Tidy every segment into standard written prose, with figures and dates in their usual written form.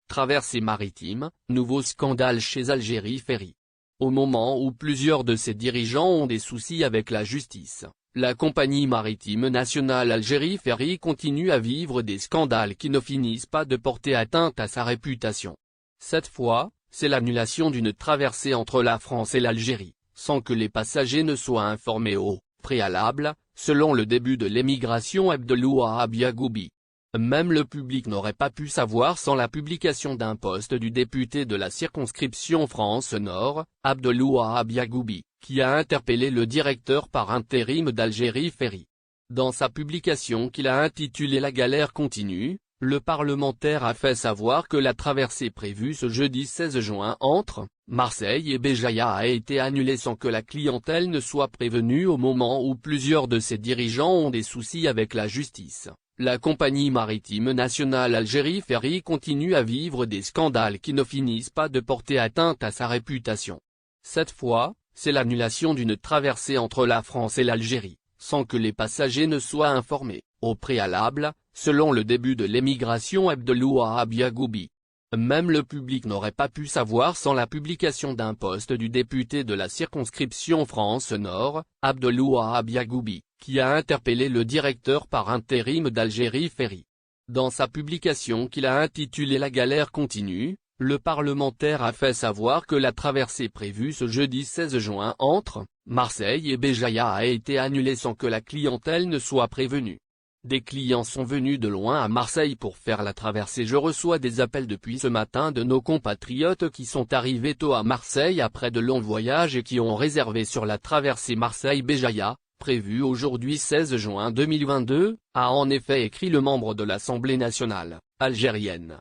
Traversée maritime, nouveau scandale chez Algérie Ferry. Au moment où plusieurs de ses dirigeants ont des soucis avec la justice, la compagnie maritime nationale Algérie Ferry continue à vivre des scandales qui ne finissent pas de porter atteinte à sa réputation. Cette fois, c'est l'annulation d'une traversée entre la France et l'Algérie, sans que les passagers ne soient informés au préalable, selon le début de l'émigration Abdelouahab Yagoubi. Même le public n'aurait pas pu savoir sans la publication d'un post du député de la circonscription France-Nord, Abdelouahab Yagoubi, qui a interpellé le directeur par intérim d'Algérie Ferry. Dans sa publication qu'il a intitulée La galère continue, le parlementaire a fait savoir que la traversée prévue ce jeudi 16 juin entre Marseille et Béjaïa a été annulée sans que la clientèle ne soit prévenue au moment où plusieurs de ses dirigeants ont des soucis avec la justice. La compagnie maritime nationale Algérie Ferry continue à vivre des scandales qui ne finissent pas de porter atteinte à sa réputation. Cette fois, c'est l'annulation d'une traversée entre la France et l'Algérie, sans que les passagers ne soient informés, au préalable, selon le début de l'émigration Abdelouahab Yagoubi. Même le public n'aurait pas pu savoir sans la publication d'un post du député de la circonscription France-Nord, Abdelouahab Yagoubi, qui a interpellé le directeur par intérim d'Algérie Ferry. Dans sa publication qu'il a intitulée La galère continue, le parlementaire a fait savoir que la traversée prévue ce jeudi 16 juin entre Marseille et Béjaïa a été annulée sans que la clientèle ne soit prévenue. Des clients sont venus de loin à Marseille pour faire la traversée. Je reçois des appels depuis ce matin de nos compatriotes qui sont arrivés tôt à Marseille après de longs voyages et qui ont réservé sur la traversée Marseille-Béjaïa, prévue aujourd'hui 16 juin 2022, a en effet écrit le membre de l'Assemblée nationale algérienne.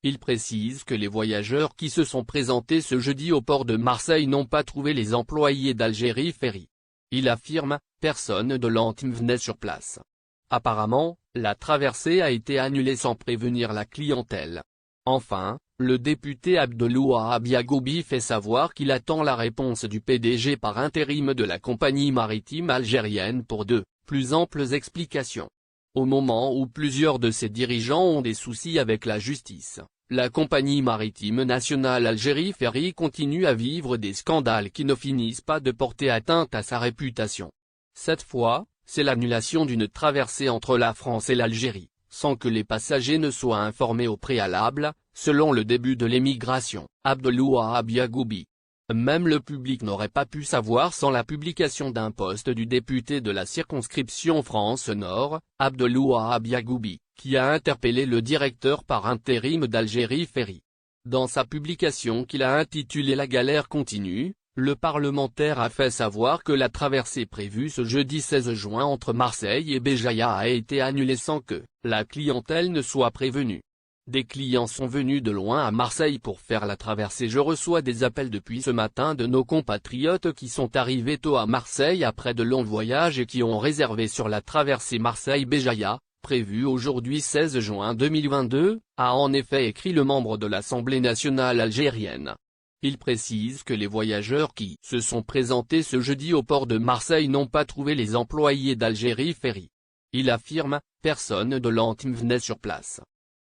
Il précise que les voyageurs qui se sont présentés ce jeudi au port de Marseille n'ont pas trouvé les employés d'Algérie Ferry. Il affirme, personne de l'ANTM venait sur place. Apparemment, la traversée a été annulée sans prévenir la clientèle. Enfin, le député Abdelouahab Yagoubi fait savoir qu'il attend la réponse du PDG par intérim de la compagnie maritime algérienne pour de plus amples explications. Au moment où plusieurs de ses dirigeants ont des soucis avec la justice, la compagnie maritime nationale Algérie Ferry continue à vivre des scandales qui ne finissent pas de porter atteinte à sa réputation. Cette fois, c'est l'annulation d'une traversée entre la France et l'Algérie, sans que les passagers ne soient informés au préalable, selon le début de l'émigration, Abdelouahab Yagoubi. Même le public n'aurait pas pu savoir sans la publication d'un post du député de la circonscription France-Nord, Abdelouahab Yagoubi, qui a interpellé le directeur par intérim d'Algérie Ferry. Dans sa publication qu'il a intitulée La galère continue, le parlementaire a fait savoir que la traversée prévue ce jeudi 16 juin entre Marseille et Béjaïa a été annulée sans que la clientèle ne soit prévenue. Des clients sont venus de loin à Marseille pour faire la traversée. Je reçois des appels depuis ce matin de nos compatriotes qui sont arrivés tôt à Marseille après de longs voyages et qui ont réservé sur la traversée Marseille-Béjaïa, prévue aujourd'hui 16 juin 2022, a en effet écrit le membre de l'Assemblée nationale algérienne. Il précise que les voyageurs qui se sont présentés ce jeudi au port de Marseille n'ont pas trouvé les employés d'Algérie Ferry. Il affirme, personne de l'ANTM venait sur place.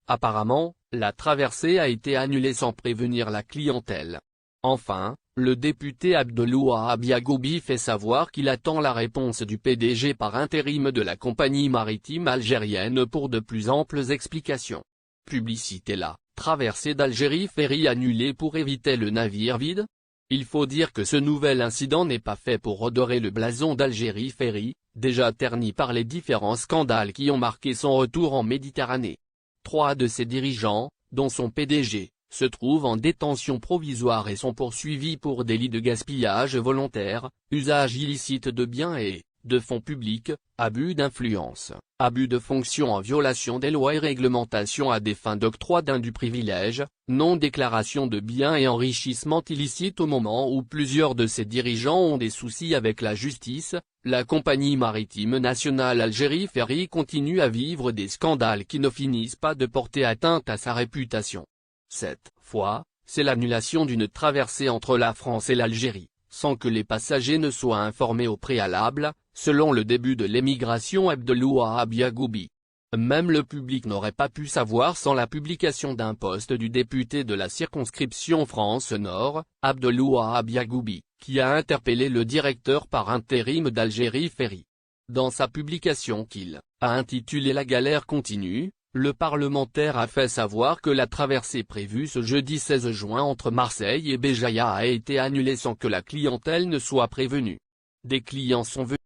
Apparemment, la traversée a été annulée sans prévenir la clientèle. Enfin, le député Abdelouahab Yagoubi fait savoir qu'il attend la réponse du PDG par intérim de la compagnie maritime algérienne pour de plus amples explications. Publicité la traversée d'Algérie Ferry annulée pour éviter le navire vide. Il faut dire que ce nouvel incident n'est pas fait pour redorer le blason d'Algérie Ferry, déjà terni par les différents scandales qui ont marqué son retour en Méditerranée. 3 de ses dirigeants, dont son PDG, se trouvent en détention provisoire et sont poursuivis pour délit de gaspillage volontaire, usage illicite de biens et de fonds publics, abus d'influence, abus de fonction en violation des lois et réglementations à des fins d'octroi d'indus privilèges, non-déclaration de biens et enrichissement illicite. Au moment où plusieurs de ses dirigeants ont des soucis avec la justice, La compagnie maritime nationale Algérie Ferry continue à vivre des scandales qui ne finissent pas de porter atteinte à sa réputation. Cette fois, c'est l'annulation d'une traversée entre la France et l'Algérie, sans que les passagers ne soient informés au préalable, selon le début de l'émigration Abdelouahab Yagoubi. Même le public n'aurait pas pu savoir sans la publication d'un post du député de la circonscription France-Nord, Abdelouahab Yagoubi, qui a interpellé le directeur par intérim d'Algérie Ferry. Dans sa publication qu'il a intitulée La galère continue, le parlementaire a fait savoir que la traversée prévue ce jeudi 16 juin entre Marseille et Béjaïa a été annulée sans que la clientèle ne soit prévenue. Des clients sont venus